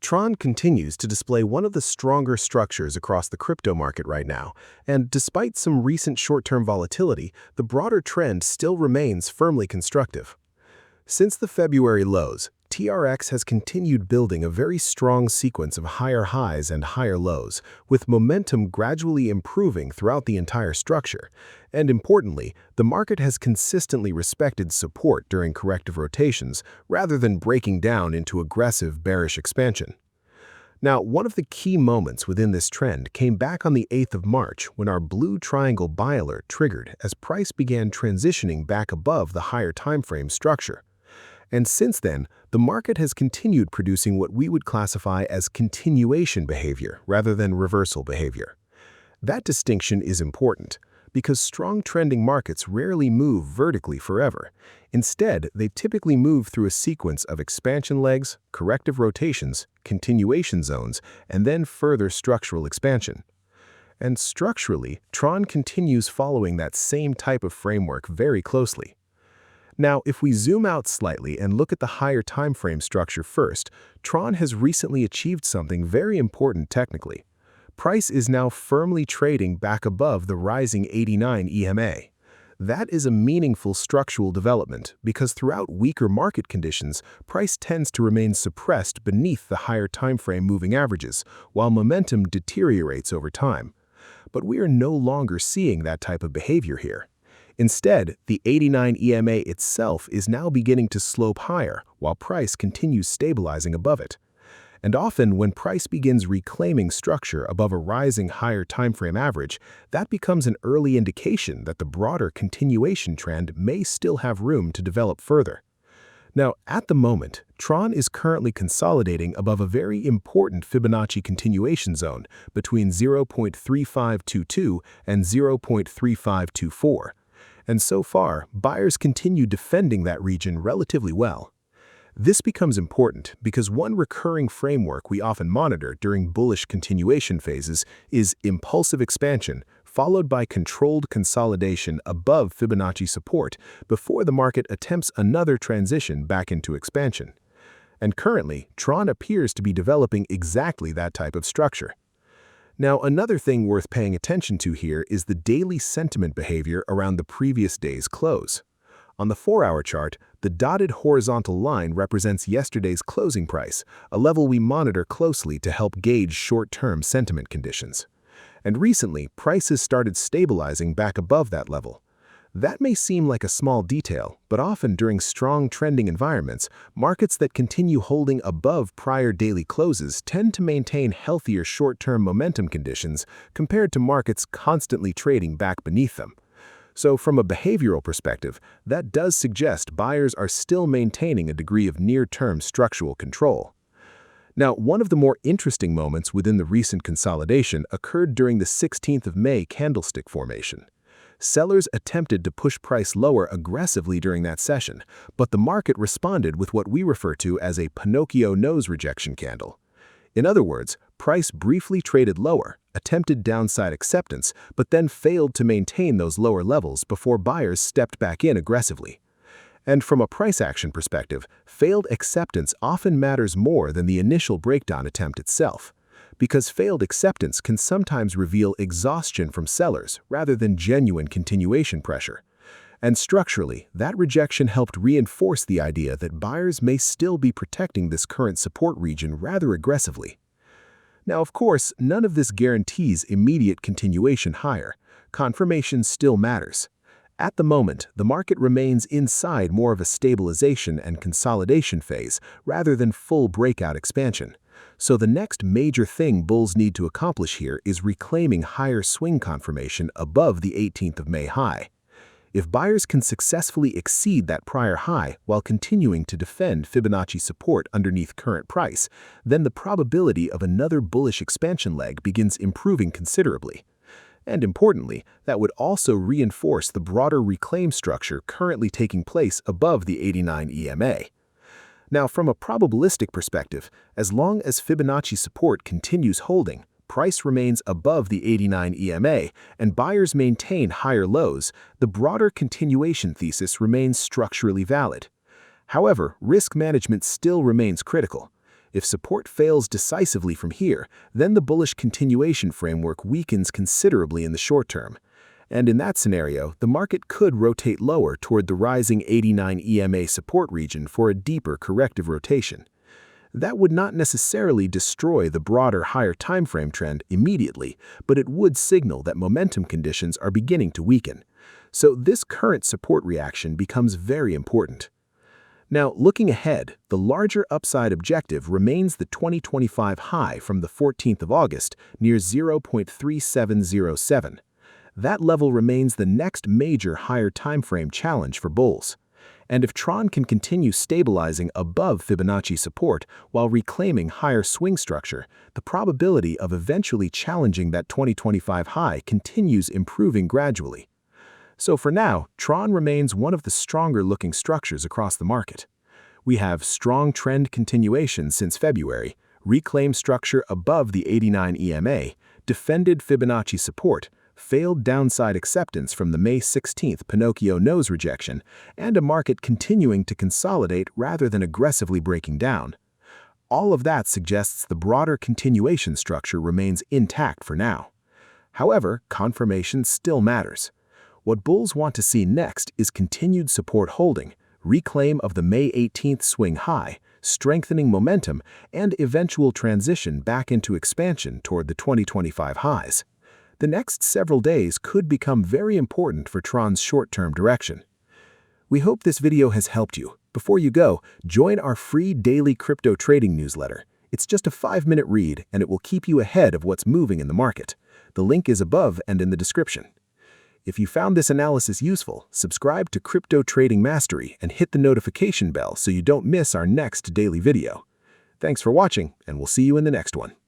Tron continues to display one of the stronger structures across the crypto market right now, and despite some recent short-term volatility, the broader trend still remains firmly constructive. Since the February lows, TRX has continued building a very strong sequence of higher highs and higher lows, with momentum gradually improving throughout the entire structure. And importantly, the market has consistently respected support during corrective rotations rather than breaking down into aggressive bearish expansion. Now, one of the key moments within this trend came back on the 8th of March when our blue triangle buy alert triggered as price began transitioning back above the higher timeframe structure. And since then, the market has continued producing what we would classify as continuation behavior rather than reversal behavior. That distinction is important because strong trending markets rarely move vertically forever. Instead, they typically move through a sequence of expansion legs, corrective rotations, continuation zones, and then further structural expansion. And structurally, Tron continues following that same type of framework very closely. Now, if we zoom out slightly and look at the higher time frame structure first, Tron has recently achieved something very important technically. Price is now firmly trading back above the rising 89 EMA. That is a meaningful structural development because throughout weaker market conditions, price tends to remain suppressed beneath the higher time frame moving averages, while momentum deteriorates over time. But we are no longer seeing that type of behavior here. Instead, the 89 EMA itself is now beginning to slope higher while price continues stabilizing above it. And often when price begins reclaiming structure above a rising higher timeframe average, that becomes an early indication that the broader continuation trend may still have room to develop further. Now, at the moment, Tron is currently consolidating above a very important Fibonacci continuation zone between 0.3522 and 0.3524. And so far, buyers continue defending that region relatively well. This becomes important because one recurring framework we often monitor during bullish continuation phases is impulsive expansion, followed by controlled consolidation above Fibonacci support before the market attempts another transition back into expansion. And currently, Tron appears to be developing exactly that type of structure. Now, another thing worth paying attention to here is the daily sentiment behavior around the previous day's close. On the 4-hour chart, the dotted horizontal line represents yesterday's closing price, a level we monitor closely to help gauge short-term sentiment conditions. And recently, prices started stabilizing back above that level. That may seem like a small detail, but often during strong trending environments, markets that continue holding above prior daily closes tend to maintain healthier short-term momentum conditions compared to markets constantly trading back beneath them. So from a behavioral perspective, that does suggest buyers are still maintaining a degree of near-term structural control. Now, one of the more interesting moments within the recent consolidation occurred during the 16th of May candlestick formation. Sellers attempted to push price lower aggressively during that session, but the market responded with what we refer to as a Pinocchio nose rejection candle. In other words, price briefly traded lower, attempted downside acceptance, but then failed to maintain those lower levels before buyers stepped back in aggressively. And from a price action perspective, failed acceptance often matters more than the initial breakdown attempt itself, because failed acceptance can sometimes reveal exhaustion from sellers rather than genuine continuation pressure. And structurally, that rejection helped reinforce the idea that buyers may still be protecting this current support region rather aggressively. Now, of course, none of this guarantees immediate continuation higher. Confirmation still matters. At the moment, the market remains inside more of a stabilization and consolidation phase rather than full breakout expansion. So the next major thing bulls need to accomplish here is reclaiming higher swing confirmation above the 18th of May high. If buyers can successfully exceed that prior high while continuing to defend Fibonacci support underneath current price, then the probability of another bullish expansion leg begins improving considerably. And importantly, that would also reinforce the broader reclaim structure currently taking place above the 89 EMA. Now, from a probabilistic perspective, as long as Fibonacci support continues holding, price remains above the 89 EMA, and buyers maintain higher lows, the broader continuation thesis remains structurally valid. However, risk management still remains critical. If support fails decisively from here, then the bullish continuation framework weakens considerably in the short term. And in that scenario, the market could rotate lower toward the rising 89 EMA support region for a deeper corrective rotation. That would not necessarily destroy the broader higher timeframe trend immediately, but it would signal that momentum conditions are beginning to weaken. So this current support reaction becomes very important. Now, looking ahead, the larger upside objective remains the 2025 high from the 14th of August near 0.3707. That level remains the next major higher timeframe challenge for bulls. And if Tron can continue stabilizing above Fibonacci support while reclaiming higher swing structure, the probability of eventually challenging that 2025 high continues improving gradually. So for now, Tron remains one of the stronger-looking structures across the market. We have strong trend continuation since February, reclaimed structure above the 89 EMA, defended Fibonacci support, failed downside acceptance from the May 16th Pinocchio nose rejection, and a market continuing to consolidate rather than aggressively breaking down. All of that suggests the broader continuation structure remains intact for now. However, confirmation still matters. What bulls want to see next is continued support holding, reclaim of the May 18th swing high, strengthening momentum, and eventual transition back into expansion toward the 2025 highs. The next several days could become very important for Tron's short-term direction. We hope this video has helped you. Before you go, join our free daily crypto trading newsletter. It's just a 5-minute read, and it will keep you ahead of what's moving in the market. The link is above and in the description. If you found this analysis useful, subscribe to Crypto Trading Mastery and hit the notification bell so you don't miss our next daily video. Thanks for watching, and we'll see you in the next one.